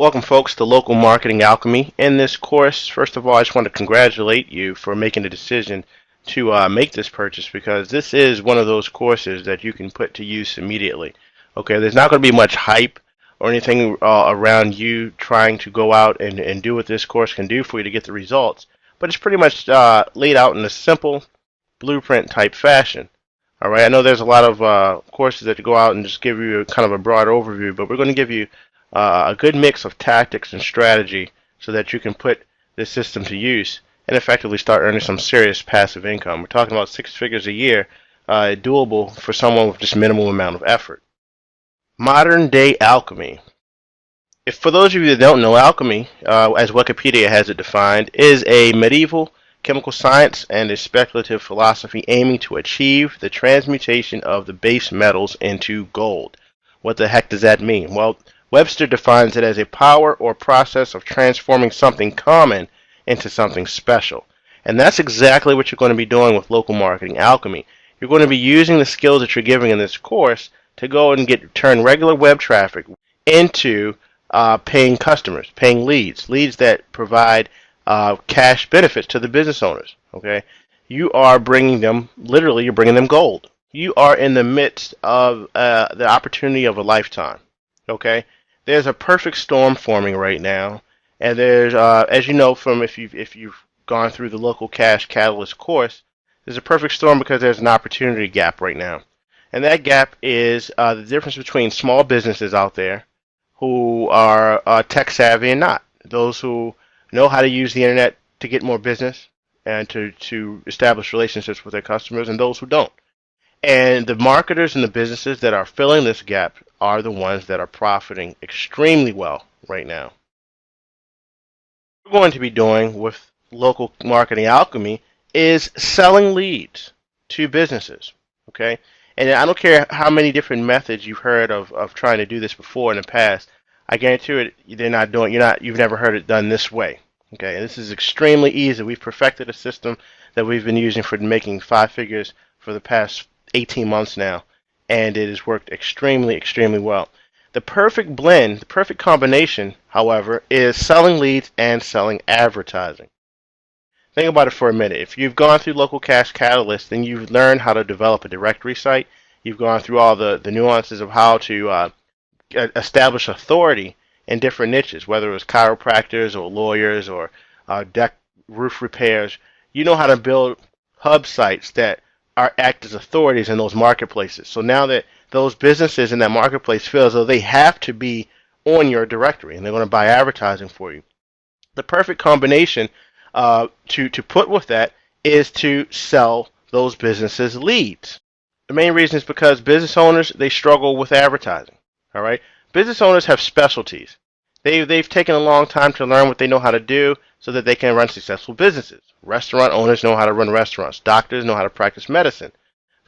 Welcome folks to Local Marketing Alchemy. In this course, first of all, I just want to congratulate you for making the decision to make this purchase, because this is one of those courses that you can put to use immediately. Okay, there's not going to be much hype or anything around you trying to go out and do what this course can do for you to get the results, but it's pretty much laid out in a simple blueprint type fashion. All right, I know there's a lot of courses that go out and just give you kind of a broad overview, but we're going to give you a good mix of tactics and strategy so that you can put this system to use and effectively start earning some serious passive income. We're talking about 6 figures a year, doable for someone with just minimal amount of effort. Modern day alchemy. If for those of you that don't know, alchemy, as Wikipedia has it defined, is a medieval chemical science and a speculative philosophy aiming to achieve the transmutation of the base metals into gold. What the heck does that mean? Well, Webster defines it as a power or process of transforming something common into something special. And that's exactly what you're going to be doing with local marketing alchemy. You're going to be using the skills that you're giving in this course to go and turn regular web traffic into paying customers, paying leads that provide cash benefits to the business owners. Okay, you are bringing them, literally, you're bringing them gold. You are in the midst of the opportunity of a lifetime. Okay, there's a perfect storm forming right now, and there's, as you know from if you've gone through the local cash catalyst course, there's a perfect storm because there's an opportunity gap right now, and that gap is the difference between small businesses out there who are tech savvy and not. Those who know how to use the internet to get more business and to establish relationships with their customers, and those who don't. And the marketers and the businesses that are filling this gap are the ones that are profiting extremely well right now. What we're going to be doing with local marketing alchemy is selling leads to businesses. Okay? And I don't care how many different methods you've heard of trying to do this before in the past. I guarantee you you've never heard it done this way. Okay, and this is extremely easy. We've perfected a system that we've been using for making 5 figures for the past 18 months now, and it has worked extremely, extremely well. The perfect blend, the perfect combination, however, is selling leads and selling advertising. Think about it for a minute. If you've gone through Local Cash Catalyst, then you've learned how to develop a directory site. You've gone through all the nuances of how to establish authority in different niches, whether it was chiropractors or lawyers or deck roof repairs. You know how to build hub sites that act as authorities in those marketplaces. So now that those businesses in that marketplace feel as though they have to be on your directory and they're going to buy advertising for you, the perfect combination to put with that is to sell those businesses leads. The main reason is because business owners, they struggle with advertising. All right, business owners have specialties. They've taken a long time to learn what they know how to do so that they can run successful businesses. Restaurant owners know how to run restaurants. Doctors know how to practice medicine.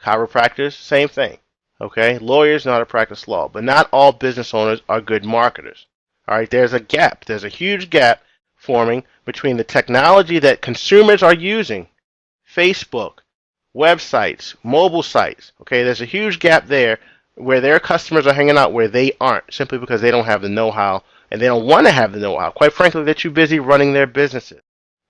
Chiropractors, same thing. Okay, lawyers know how to practice law, but not all business owners are good marketers. All right, there's a gap. There's a huge gap forming between the technology that consumers are using, Facebook, websites, mobile sites. Okay, there's a huge gap there where their customers are hanging out where they aren't, simply because they don't have the know-how and they don't want to have the know-how. Quite frankly, they're too busy running their businesses.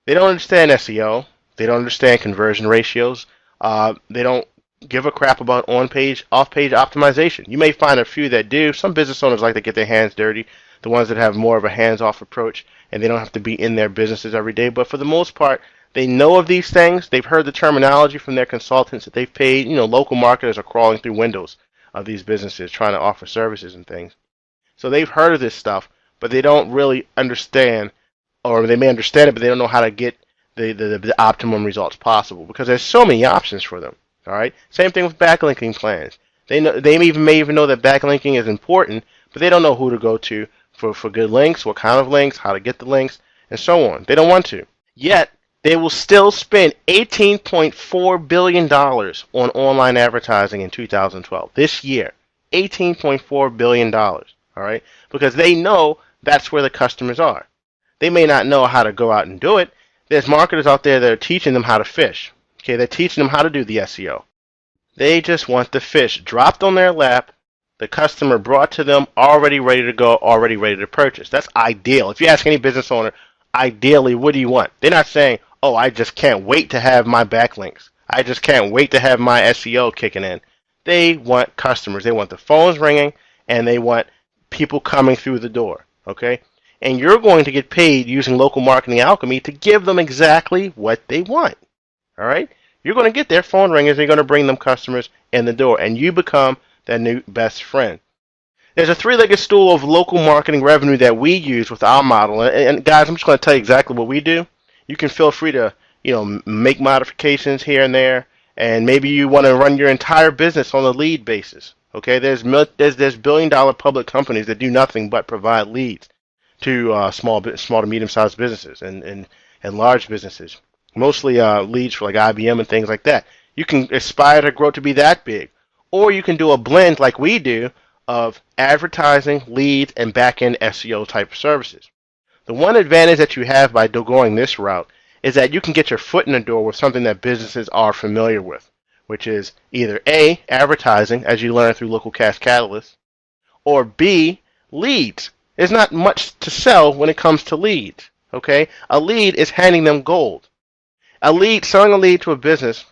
They don't understand SEO. They don't understand conversion ratios. They don't give a crap about on-page, off-page optimization. You may find a few that do. Some business owners like to get their hands dirty, the ones that have more of a hands-off approach, and they don't have to be in their businesses every day. But for the most part, they know of these things. They've heard the terminology from their consultants that they've paid. Local marketers are crawling through windows of these businesses trying to offer services and things. So they've heard of this stuff, but they don't really understand, or they may understand it, but they don't know how to get the optimum results possible because there's so many options for them. All right. Same thing with backlinking plans. They may even know that backlinking is important, but they don't know who to go to for good links, what kind of links, how to get the links, and so on. They don't want to. Yet they will still spend $18.4 billion on online advertising in 2012. This year, $18.4 billion. All right, because they know that's where the customers are. They may not know how to go out and do it. There's marketers out there that are teaching them how to fish. Okay, they're teaching them how to do the SEO. They just want the fish dropped on their lap The customer brought to them already ready to go, already ready to purchase. That's ideal. If you ask any business owner, ideally, what do you want? They're not saying, oh, I just can't wait to have my backlinks. I just can't wait to have my SEO kicking in. They want customers. They want the phones ringing, and they want people coming through the door. Okay? And you're going to get paid using local marketing alchemy to give them exactly what they want. All right? You're going to get their phone ringers, and you're going to bring them customers in the door, and you become their new best friend. There's a three-legged stool of local marketing revenue that we use with our model. And guys, I'm just going to tell you exactly what we do. You can feel free to, make modifications here and there, and maybe you want to run your entire business on a lead basis. Okay, there's billion-dollar public companies that do nothing but provide leads to small to medium-sized businesses and large businesses. Mostly leads for like IBM and things like that. You can aspire to grow to be that big, or you can do a blend like we do of advertising, leads, and back-end SEO type services. The one advantage that you have by going this route is that you can get your foot in the door with something that businesses are familiar with, which is either A, advertising, as you learn through Local Cash Catalyst, or B, leads. There's not much to sell when it comes to leads. Okay? A lead is handing them gold. Selling a lead to a business,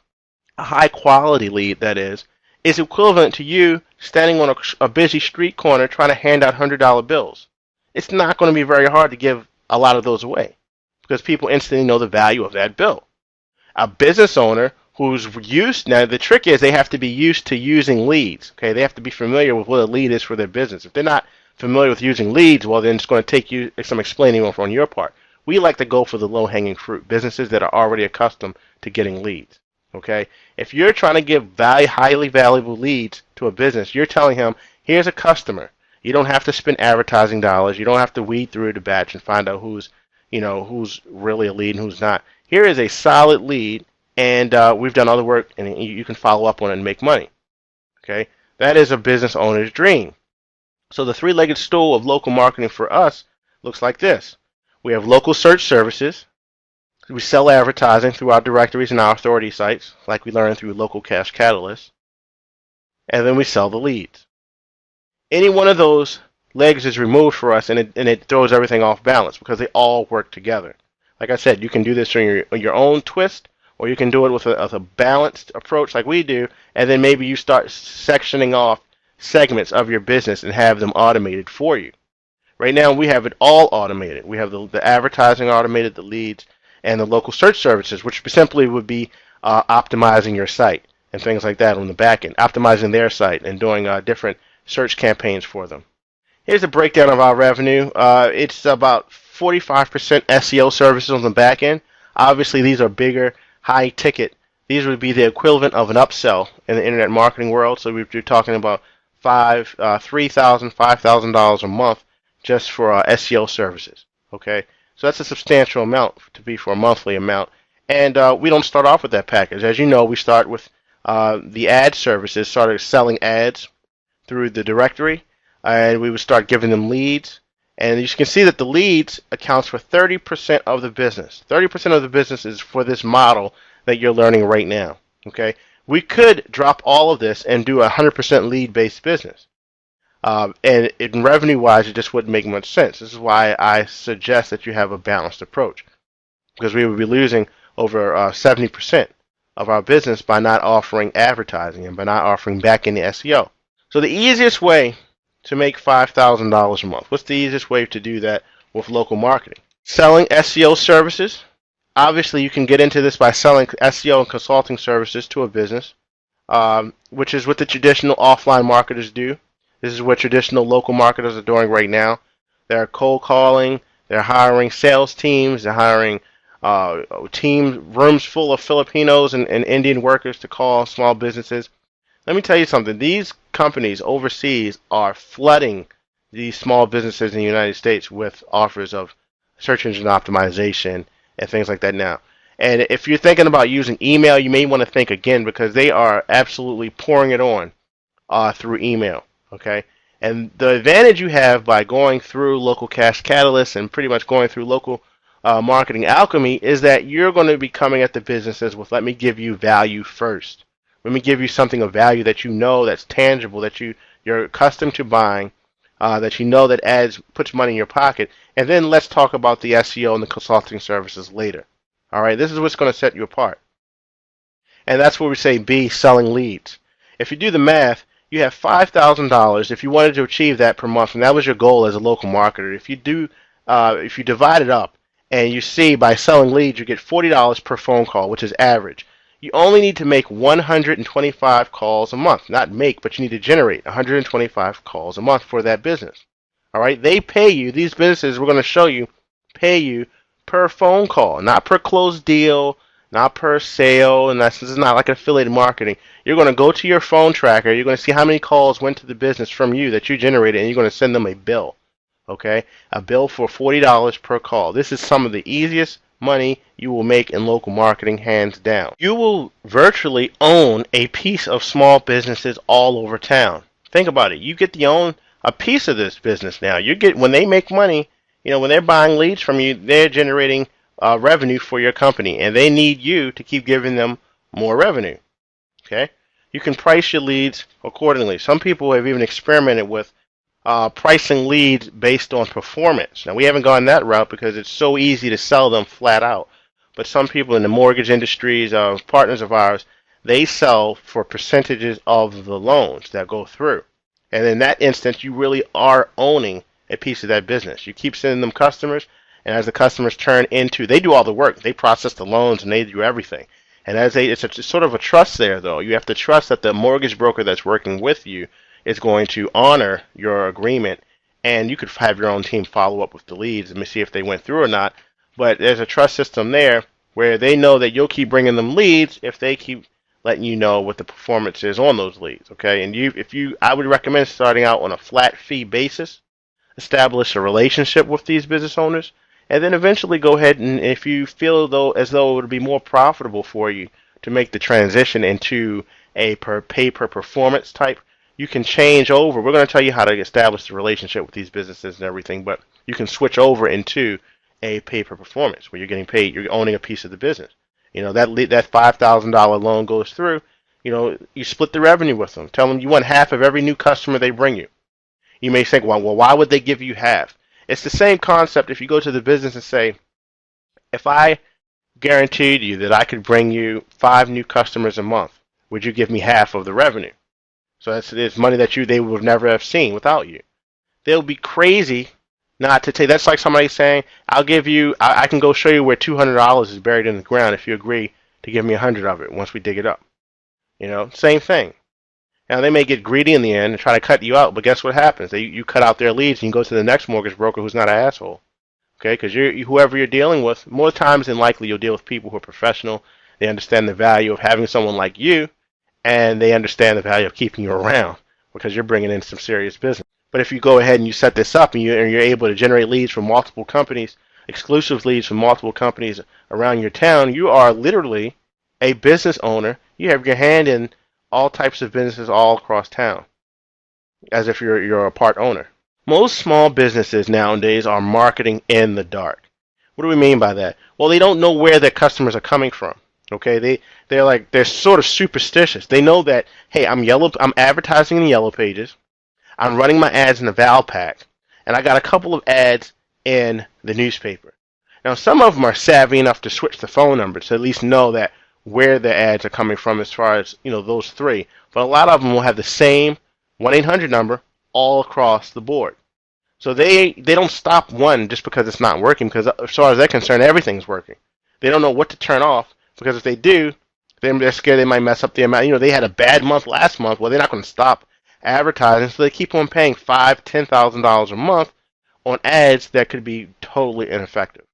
a high-quality lead, that is equivalent to you standing on a busy street corner trying to hand out $100 bills. It's not going to be very hard to give a lot of those away because people instantly know the value of that bill. A business owner who's used, now the trick is they have to be used to using leads. Okay, they have to be familiar with what a lead is for their business. If they're not familiar with using leads, well, then it's going to take you some explaining on your part. We like to go for the low-hanging fruit, businesses that are already accustomed to getting leads. Okay, if you're trying to give highly valuable leads to a business, you're telling him, here's a customer. You don't have to spend advertising dollars. You don't have to weed through the batch and find out who's really a lead and who's not. Here is a solid lead, and we've done other work, and you can follow up on it and make money. Okay, that is a business owner's dream. So the three-legged stool of local marketing for us looks like this. We have local search services. We sell advertising through our directories and our authority sites, like we learned through Local Cash Catalyst. And then we sell the leads. Any one of those legs is removed for us, and it throws everything off balance because they all work together. Like I said, you can do this on your own twist, or you can do it with a balanced approach like we do, and then maybe you start sectioning off segments of your business and have them automated for you. Right now, we have it all automated. We have the advertising automated, the leads, and the local search services, which simply would be optimizing your site and things like that on the back end, optimizing their site and doing different search campaigns for them. Here's a breakdown of our revenue. It's about 45% SEO services on the back end. Obviously, these are bigger, high ticket. These would be the equivalent of an upsell in the internet marketing world. So we're talking about $3,000, $5,000 a month just for SEO services. Okay. So that's a substantial amount to be for a monthly amount. And we don't start off with that package. As you know, we start with the ad services, started selling ads through the directory, and we would start giving them leads. And you can see that the leads accounts for 30% of the business. 30% of the business is for this model that you're learning right now. Okay, we could drop all of this and do a 100% lead-based business. And in revenue-wise, it just wouldn't make much sense. This is why I suggest that you have a balanced approach, because we would be losing over 70% of our business by not offering advertising and by not offering back-end SEO. So the easiest way to make $5,000 a month, what's the easiest way to do that with local marketing? Selling SEO services. Obviously, you can get into this by selling SEO and consulting services to a business, which is what the traditional offline marketers do. This is what traditional local marketers are doing right now. They're cold calling, they're hiring sales teams, they're hiring rooms full of Filipinos and Indian workers to call small businesses. Let me tell you something. These companies overseas are flooding these small businesses in the United States with offers of search engine optimization and things like that now. And if you're thinking about using email, you may want to think again, because they are absolutely pouring it on through email. Okay, and the advantage you have by going through Local Cash Catalyst and pretty much going through local marketing alchemy is that you're going to be coming at the businesses with, let me give you value first. Let me give you something of value that you know, that's tangible, that you you're accustomed to buying, that you know that ads puts money in your pocket, and then let's talk about the SEO and the consulting services later. All right, this is what's going to set you apart. And that's where we say B, selling leads. If you do the math, you have $5,000 if you wanted to achieve that per month, and that was your goal as a local marketer. If you divide it up, and you see by selling leads, you get $40 per phone call, which is average. You only need to make 125 calls a month. Not make, but you need to generate 125 calls a month for that business. All right, they pay you. These businesses, we're going to show you, pay you per phone call, not per closed deal, not per sale, and this is not like affiliated marketing. You're going to go to your phone tracker. You're going to see how many calls went to the business from you that you generated, and you're going to send them a bill. Okay, a bill for $40 per call. This is some of the easiest money you will make in local marketing, hands down. You will virtually own a piece of small businesses all over town. Think about it. You get to own a piece of this business now. When they make money, when they're buying leads from you, they're generating revenue for your company, and they need you to keep giving them more revenue. Okay, you can price your leads accordingly. Some people have even experimented with pricing leads based on performance. Now, we haven't gone that route because it's so easy to sell them flat out. But some people in the mortgage industries, partners of ours, they sell for percentages of the loans that go through. And in that instance, you really are owning a piece of that business. You keep sending them customers, and as the customers they do all the work. They process the loans, and they do everything. And it's sort of a trust there, though. You have to trust that the mortgage broker that's working with you is going to honor your agreement, and you could have your own team follow up with the leads and see if they went through or not. But there's a trust system there where they know that you'll keep bringing them leads if they keep letting you know what the performance is on those leads. Okay, and I would recommend starting out on a flat fee basis, establish a relationship with these business owners, and then eventually go ahead and if you feel as though it would be more profitable for you to make the transition into a pay per performance type, you can change over. We're going to tell you how to establish the relationship with these businesses and everything, but you can switch over into a pay per performance where you're getting paid. You're owning a piece of the business. That $5,000 loan goes through. You split the revenue with them. Tell them you want half of every new customer they bring you. You may think, well, why would they give you half? It's the same concept if you go to the business and say, if I guaranteed you that I could bring you 5 new customers a month, would you give me half of the revenue? So it's money that they would never have seen without you. They'll be crazy not to take. That's like somebody saying, I can go show you where $200 is buried in the ground if you agree to give me 100 of it once we dig it up. Same thing. Now, they may get greedy in the end and try to cut you out, but guess what happens? You cut out their leads and you go to the next mortgage broker who's not an asshole. Okay, because whoever you're dealing with, more times than likely you'll deal with people who are professional. They understand the value of having someone like you, and they understand the value of keeping you around because you're bringing in some serious business. But if you go ahead and you set this up and you're able to generate leads from multiple companies, exclusive leads from multiple companies around your town, you are literally a business owner. You have your hand in all types of businesses all across town, as if you're a part owner. Most small businesses nowadays are marketing in the dark. What do we mean by that? Well, they don't know where their customers are coming from. Okay, they're sort of superstitious. They know that, hey, I'm advertising in the yellow pages, I'm running my ads in the Valpak, and I got a couple of ads in the newspaper. Now, some of them are savvy enough to switch the phone number to at least know that where their ads are coming from as far as those 3. But a lot of them will have the same 1-800 number all across the board. So they don't stop one just because it's not working, because as far as they're concerned, everything's working. They don't know what to turn off. Because if they do, then they're scared they might mess up the amount. They had a bad month last month. Well, they're not going to stop advertising, so they keep on paying $5,000, $10,000 a month on ads that could be totally ineffective.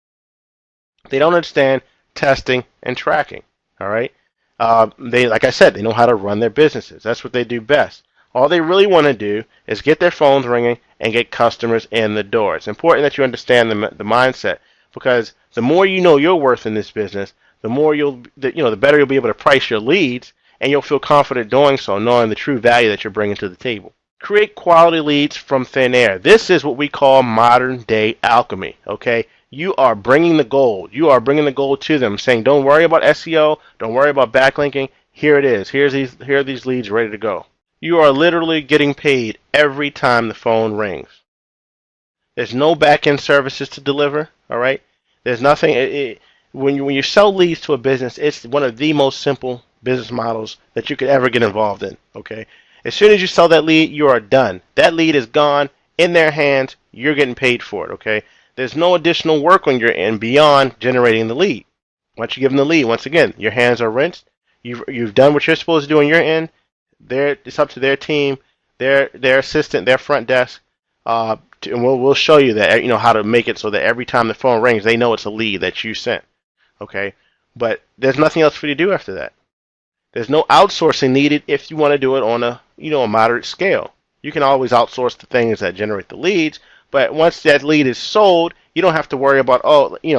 They don't understand testing and tracking. All right, like I said, they know how to run their businesses. That's what they do best. All they really want to do is get their phones ringing and get customers in the door. It's important that you understand the mindset, because the more you know your worth in this business, the more the better you'll be able to price your leads, and you'll feel confident doing so, knowing the true value that you're bringing to the table. Create quality leads from thin air. This is what we call modern day alchemy. Okay, you are bringing the gold. You are bringing the gold to them, saying, "Don't worry about SEO. Don't worry about backlinking. Here it is. Here are these leads ready to go." You are literally getting paid every time the phone rings. There's no back-end services to deliver, all right? There's nothing. When you sell leads to a business, it's one of the most simple business models that you could ever get involved in, okay? As soon as you sell that lead, you are done. That lead is gone in their hands. You're getting paid for it, okay? There's no additional work on your end beyond generating the lead. Once you give them the lead, once again, your hands are rinsed. You've done what you're supposed to do on your end. It's up to their team, their assistant, their front desk, and we'll show you that, how to make it so that every time the phone rings, they know it's a lead that you sent. Okay, but there's nothing else for you to do after that. There's no outsourcing needed if you want to do it on a moderate scale. You can always outsource the things that generate the leads, but once that lead is sold, you don't have to worry about,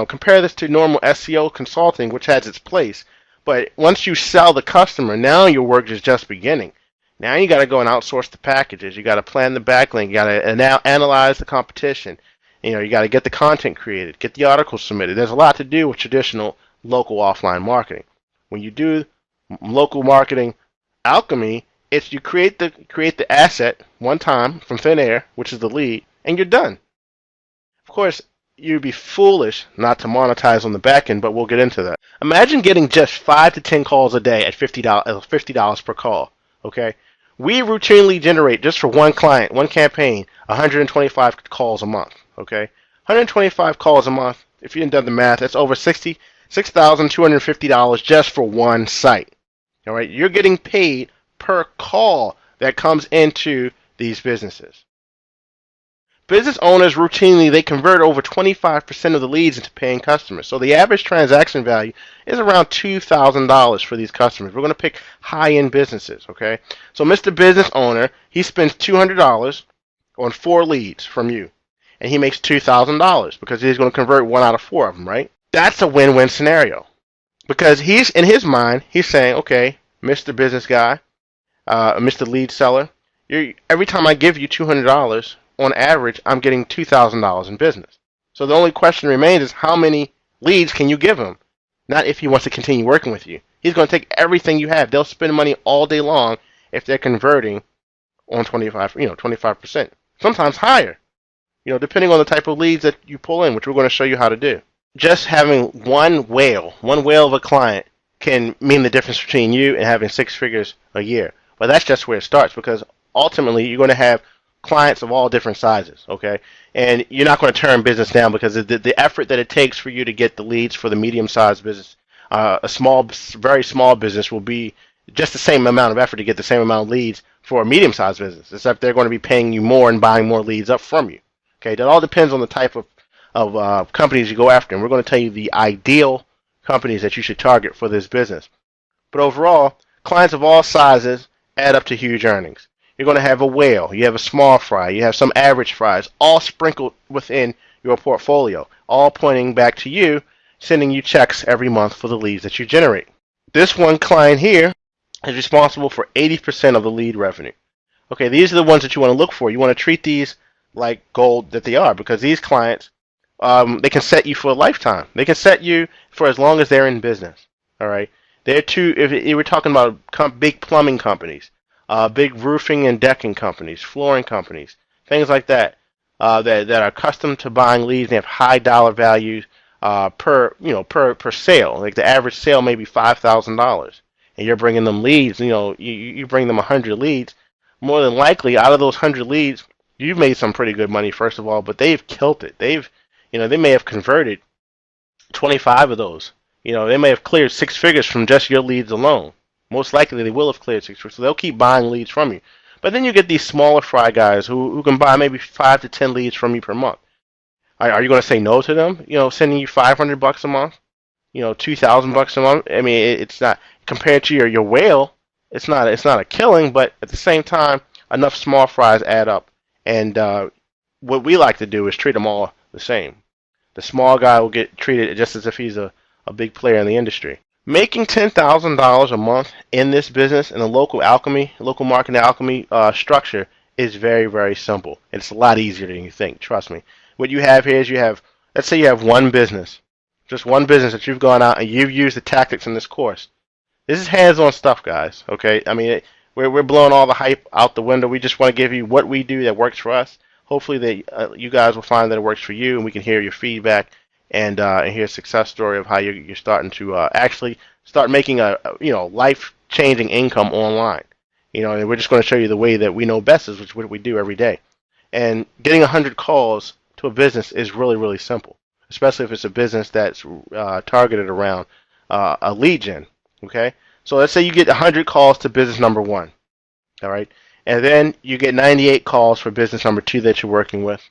compare this to normal SEO consulting, which has its place. But once you sell the customer, now your work is just beginning. Now you got to go and outsource the packages. You got to plan the backlink. You got to analyze the competition. You got to get the content created, get the articles submitted. There's a lot to do with traditional local offline marketing. When you do local marketing alchemy, it's you create the asset one time from thin air, which is the lead, and you're done. Of course, you'd be foolish not to monetize on the back end, but we'll get into that. Imagine getting just 5 to 10 calls a day at $50 per call. Okay, we routinely generate, just for one client, one campaign, 125 calls a month. Okay, 125 calls a month. If you haven't done the math, that's over $66,250 just for one site. All right, you're getting paid per call that comes into these businesses. Business owners routinely, they convert over 25% of the leads into paying customers. So the average transaction value is around $2,000 for these customers. We're going to pick high-end businesses, okay? So Mr. Business Owner, he spends $200 on 4 leads from you, and he makes $2,000 because he's going to convert 1 out of 4 of them, right? That's a win-win scenario because he's, in his mind, he's saying, okay, Mr. Business Guy, Mr. Lead Seller, every time I give you $200, on average, I'm getting $2,000 in business. So the only question remains is how many leads can you give him? Not if he wants to continue working with you. He's going to take everything you have. They'll spend money all day long if they're converting on 25%. Sometimes higher, depending on the type of leads that you pull in, which we're going to show you how to do. Just having one whale of a client can mean the difference between you and having 6 figures a year. But that's just where it starts because ultimately you're going to have clients of all different sizes, okay? And you're not going to turn business down because the effort that it takes for you to get the leads for the medium-sized business, very small business will be just the same amount of effort to get the same amount of leads for a medium-sized business, except they're going to be paying you more and buying more leads up from you, okay? That all depends on the type of companies you go after, and we're going to tell you the ideal companies that you should target for this business. But overall, clients of all sizes add up to huge earnings. You're going to have a whale, you have a small fry, you have some average fries, all sprinkled within your portfolio, all pointing back to you, sending you checks every month for the leads that you generate. This one client here is responsible for 80% of the lead revenue. Okay, these are the ones that you want to look for. You want to treat these like gold that they are because these clients, they can set you for a lifetime. They can set you for as long as they're in business. All right, if we're talking about big plumbing companies, big roofing and decking companies, flooring companies, things like that, that are accustomed to buying leads. They have high dollar values per sale. Like the average sale may be $5,000, and you're bringing them leads. You bring them 100 leads. More than likely, out of those 100 leads, you've made some pretty good money first of all. But they've killed it. They may have converted 25 of those. They may have cleared 6 figures from just your leads alone. Most likely they will have cleared 6 figures, so they'll keep buying leads from you. But then you get these smaller fry guys who can buy maybe 5 to 10 leads from you per month. Are you going to say no to them? Sending you $500 a month, $2,000 a month. I mean, it's not compared to your whale. It's not a killing, but at the same time, enough small fries add up. And what we like to do is treat them all the same. The small guy will get treated just as if he's a big player in the industry. Making $10,000 a month in this business in a local marketing alchemy structure is very, very simple. It's a lot easier than you think. Trust me. What you have here is let's say you have one business, just one business that you've gone out and you've used the tactics in this course. This is hands-on stuff, guys. Okay. I mean, We're blowing all the hype out the window. We just want to give you what we do that works for us. Hopefully that you guys will find that it works for you, and we can hear your feedback and hear a success story of how you're starting to actually start making a life-changing income online. And we're just going to show you the way that we know best, is which is what we do every day. And getting 100 calls to a business is really, really simple, especially if it's a business that's targeted around a lead gen. Okay, so let's say you get 100 calls to business number one. All right, and then you get 98 calls for business number two that you're working with,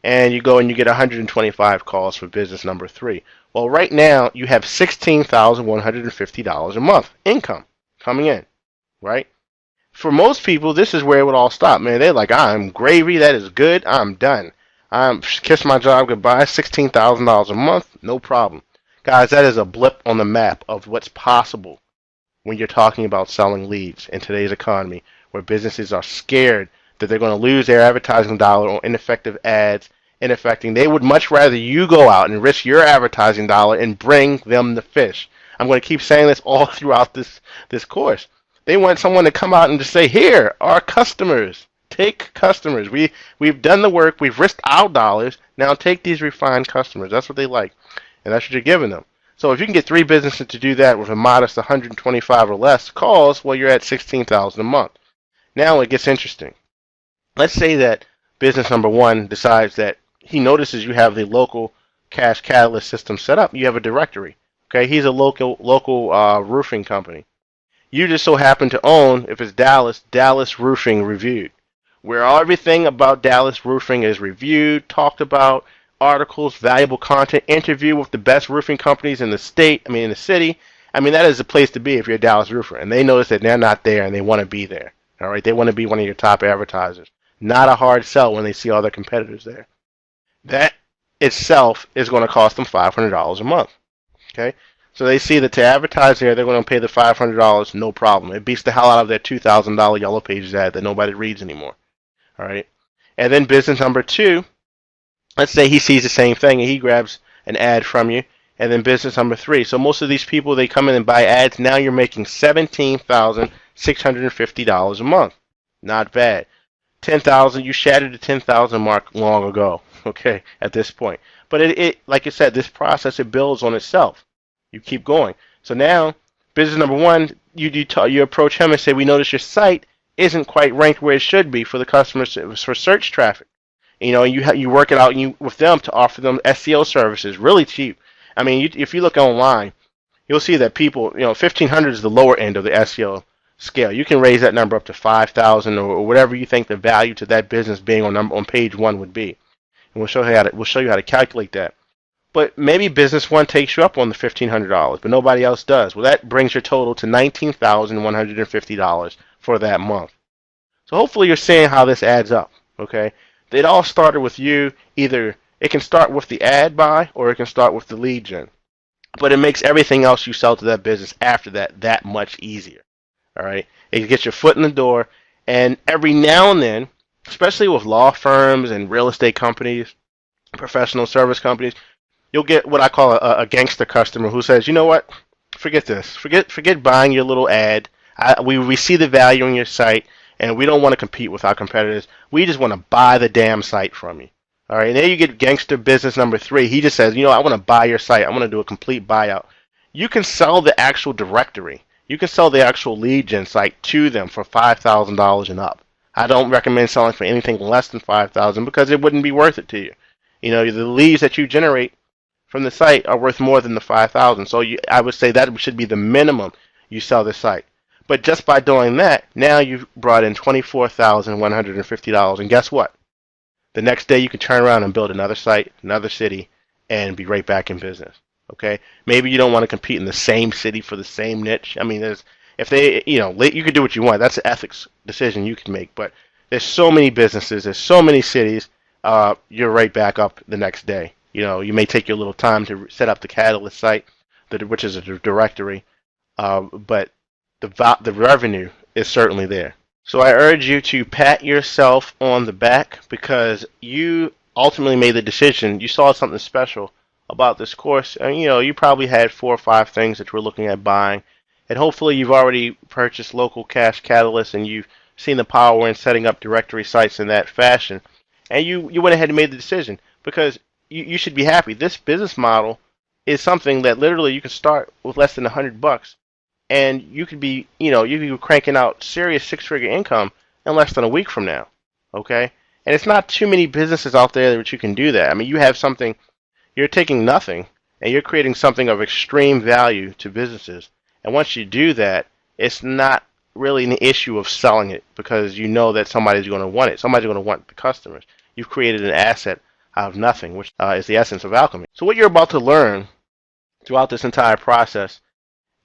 and you go and you get 125 calls for business number three. Well, right now you have $16,150 a month income coming in, right? For most people, this is where it would all stop, man. They're like, I'm gravy, that is good, I'm done. I'm kiss my job goodbye, $16,000 a month, no problem. Guys, that is a blip on the map of what's possible when you're talking about selling leads in today's economy, where businesses are scared that they're going to lose their advertising dollar on ineffective ads, they would much rather you go out and risk your advertising dollar and bring them the fish. I'm going to keep saying this all throughout this course. They want someone to come out and just say, here, our customers. Take customers. We've done the work. We've risked our dollars. Now take these refined customers. That's what they like. And that's what you're giving them. So if you can get 3 businesses to do that with a modest 125 or less calls, well, you're at $16,000 a month. Now it gets interesting. Let's say that business number one decides that he notices you have the local cash catalyst system set up. You have a directory. Okay, he's a local roofing company. You just so happen to own, if it's Dallas Roofing Reviewed, where everything about Dallas Roofing is reviewed, talked about, articles, valuable content, interview with the best roofing companies in the city. That is the place to be if you're a Dallas roofer. And they notice that they're not there and they want to be there. All right, they want to be one of your top advertisers. Not a hard sell when they see all their competitors there. That itself is going to cost them $500 a month. Okay? So they see that to advertise there, they're going to pay the $500, no problem. It beats the hell out of their $2,000 Yellow Pages ad that nobody reads anymore. All right? And then business number two, let's say he sees the same thing and he grabs an ad from you. And then business number three. So most of these people, they come in and buy ads. Now you're making $17,650 a month. Not bad. 10,000, you shattered the 10,000 mark long ago, okay, at this point. But it like I said, this process, it builds on itself. You keep going. So now, business number one, you approach him and say, we notice your site isn't quite ranked where it should be for the customers for search traffic. You work it out with them to offer them SEO services really cheap. If you look online, you'll see that people, 1,500 is the lower end of the SEO scale. You can raise that number up to 5,000 or whatever you think the value to that business being on page one would be. And we'll show you how to calculate that. But maybe business one takes you up on the $1,500, but nobody else does. Well, that brings your total to $19,150 for that month. So hopefully you're seeing how this adds up, okay? It all started with you. Either it can start with the ad buy or it can start with the lead gen. But it makes everything else you sell to that business after that much easier, all right? It gets your foot in the door, and every now and then, especially with law firms and real estate companies, professional service companies, you'll get what I call a gangster customer who says, you know what, forget this. Forget buying your little ad. We see the value in your site, and we don't want to compete with our competitors. We just want to buy the damn site from you. All right, and there you get gangster business number three. He just says, I want to buy your site. I want to do a complete buyout. You can sell the actual directory. You can sell the actual lead gen site to them for $5,000 and up. I don't recommend selling for anything less than $5,000 because it wouldn't be worth it to you. The leads that you generate from the site are worth more than the $5,000. So I would say that should be the minimum you sell the site. But just by doing that, now you've brought in $24,150. And guess what? The next day you can turn around and build another site, another city, and be right back in business. Okay? Maybe you don't want to compete in the same city for the same niche. You can do what you want. That's an ethics decision you can make. But there's so many businesses, there's so many cities, you're right back up the next day. You may take you a little time to set up the Catalyst site, which is a directory, but the revenue is certainly there. So I urge you to pat yourself on the back because you ultimately made the decision. You saw something special about this course, and you probably had 4 or 5 things that you were looking at buying, And hopefully you've already purchased local cache catalyst and you've seen the power in setting up directory sites in that fashion. And you went ahead and made the decision because you should be happy. This business model is something that literally you can start with less than $100 and you could be, you could be cranking out serious six-figure income in less than a week from now. Okay? And it's not too many businesses out there that you can do that. I mean, you have something, you're taking nothing and you're creating something of extreme value to businesses. And once you do that, it's not really an issue of selling it because you know that somebody's going to want it. Somebody's going to want the customers. You've created an asset out of nothing, which is the essence of alchemy. So what you're about to learn throughout this entire process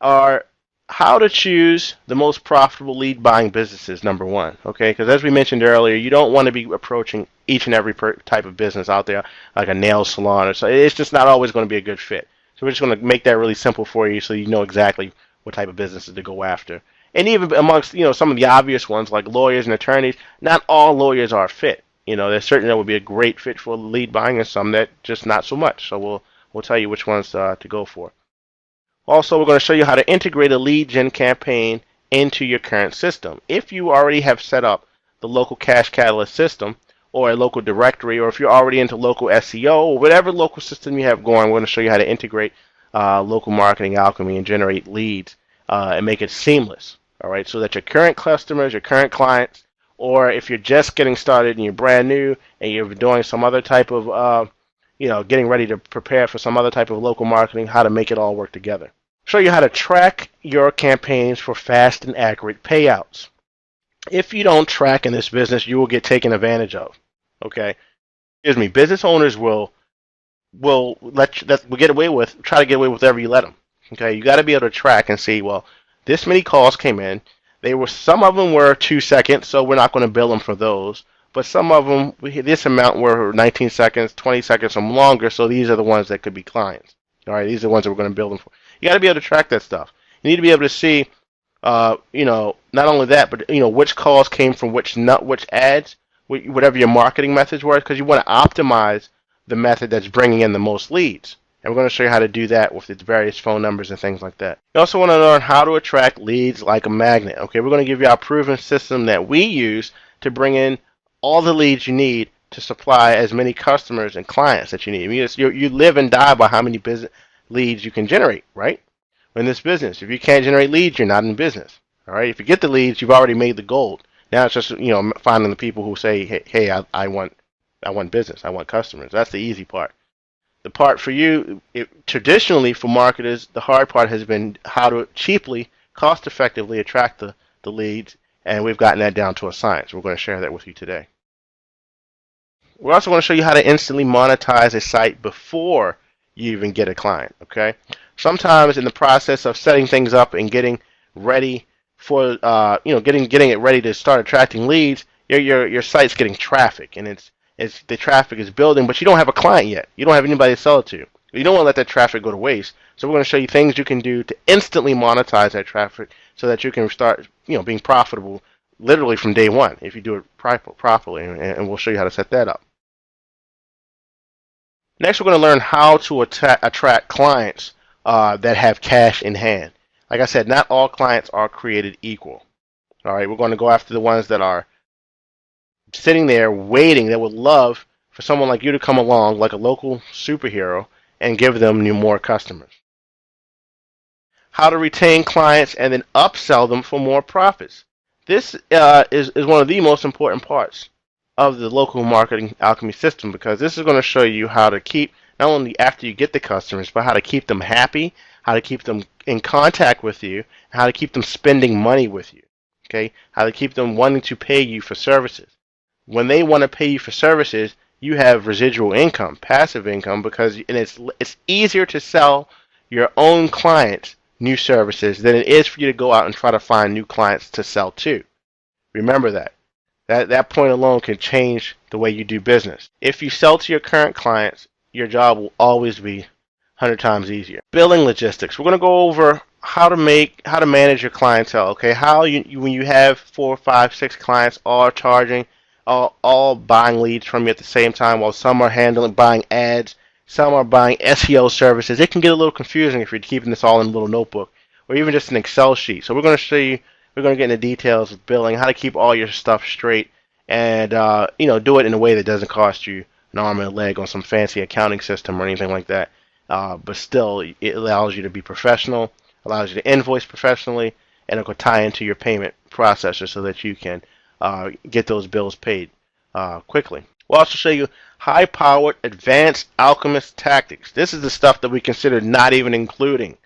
are how to choose the most profitable lead buying businesses, number one, okay? Because as we mentioned earlier, you don't want to be approaching each and every type of business out there, like a nail salon or so. It's just not always going to be a good fit. So we're just going to make that really simple for you so you know exactly what type of businesses to go after. And even amongst, some of the obvious ones like lawyers and attorneys, not all lawyers are fit. There's certain that would be a great fit for lead buying and some that just not so much. So we'll tell you which ones to go for. Also, we're going to show you how to integrate a lead gen campaign into your current system. If you already have set up the local cache catalyst system or a local directory, or if you're already into local SEO or whatever local system you have going, we're going to show you how to integrate local marketing alchemy and generate leads and make it seamless. All right, so that your current customers, your current clients, or if you're just getting started and you're brand new and you're doing some other type of getting ready to prepare for some other type of local marketing, how to make it all work together. Show you how to track your campaigns for fast and accurate payouts. If you don't track in this business, you will get taken advantage of. Okay, business owners will get away with whatever you let them. Okay, you got to be able to track and see, well, this many calls came in. Some of them were 2 seconds, so we're not going to bill them for those. But some of them, this amount were 19 seconds, 20 seconds, or longer, so these are the ones that could be clients. All right, these are the ones that we're going to bill them for. You got to be able to track that stuff. You need to be able to see, not only that, but which calls came from which ads, whatever your marketing methods were, because you want to optimize the method that's bringing in the most leads. And we're going to show you how to do that with its various phone numbers and things like that. You also want to learn how to attract leads like a magnet. Okay, we're going to give you our proven system that we use to bring in all the leads you need to supply as many customers and clients that you need. I mean, you live and die by how many business leads you can generate, right? In this business, if you can't generate leads, you're not in business. All right. If you get the leads, you've already made the gold. Now it's just finding the people who say, hey, I want business, I want customers. That's the easy part. The part for you, traditionally for marketers, the hard part has been how to cheaply, cost effectively attract the leads, and we've gotten that down to a science. We're going to share that with you today. We're also going to show you how to instantly monetize a site before you even get a client. Okay. Sometimes in the process of setting things up and getting ready for getting it ready to start attracting leads, your site's getting traffic, and the traffic is building, but you don't have a client yet. You don't have anybody to sell it to. You don't want to let that traffic go to waste. So we're going to show you things you can do to instantly monetize that traffic so that you can start being profitable literally from day one if you do it properly, and we'll show you how to set that up. Next, we're going to learn how to attract clients that have cash in hand. Like I said, not all clients are created equal. All right, we're going to go after the ones that are sitting there waiting, that would love for someone like you to come along, like a local superhero, and give them more customers. How to retain clients and then upsell them for more profits. This is one of the most important parts of the local marketing alchemy system, because this is going to show you how to keep, not only after you get the customers, but how to keep them happy, how to keep them in contact with you, and how to keep them spending money with you. Okay, how to keep them wanting to pay you for services. When they want to pay you for services, you have residual income, passive income, because it's easier to sell your own clients new services than it is for you to go out and try to find new clients to sell to. Remember that. That point alone can change the way you do business. If you sell to your current clients, your job will always be 100 times easier. Billing logistics. We're going to go over how to manage your clientele. Okay, when you have 4, 5, 6 clients all charging, all buying leads from you at the same time, while some are buying ads, some are buying SEO services. It can get a little confusing if you're keeping this all in a little notebook. or even just an Excel sheet. So we're going to show you, we're going to get into details of billing, how to keep all your stuff straight, and do it in a way that doesn't cost you an arm and a leg on some fancy accounting system or anything like that. But still, it allows you to be professional, allows you to invoice professionally, and it will tie into your payment processor so that you can get those bills paid quickly. We'll also show you high-powered advanced alchemist tactics. This is the stuff that we consider not even including.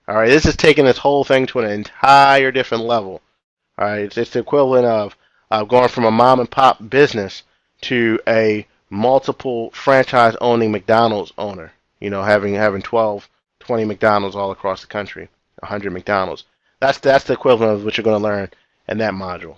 All right, this is taking this whole thing to an entire different level. All right, it's the equivalent of going from a mom and pop business to a multiple franchise owning McDonald's owner. Having 12, 20 McDonald's all across the country, 100 McDonald's. That's the equivalent of what you're going to learn in that module.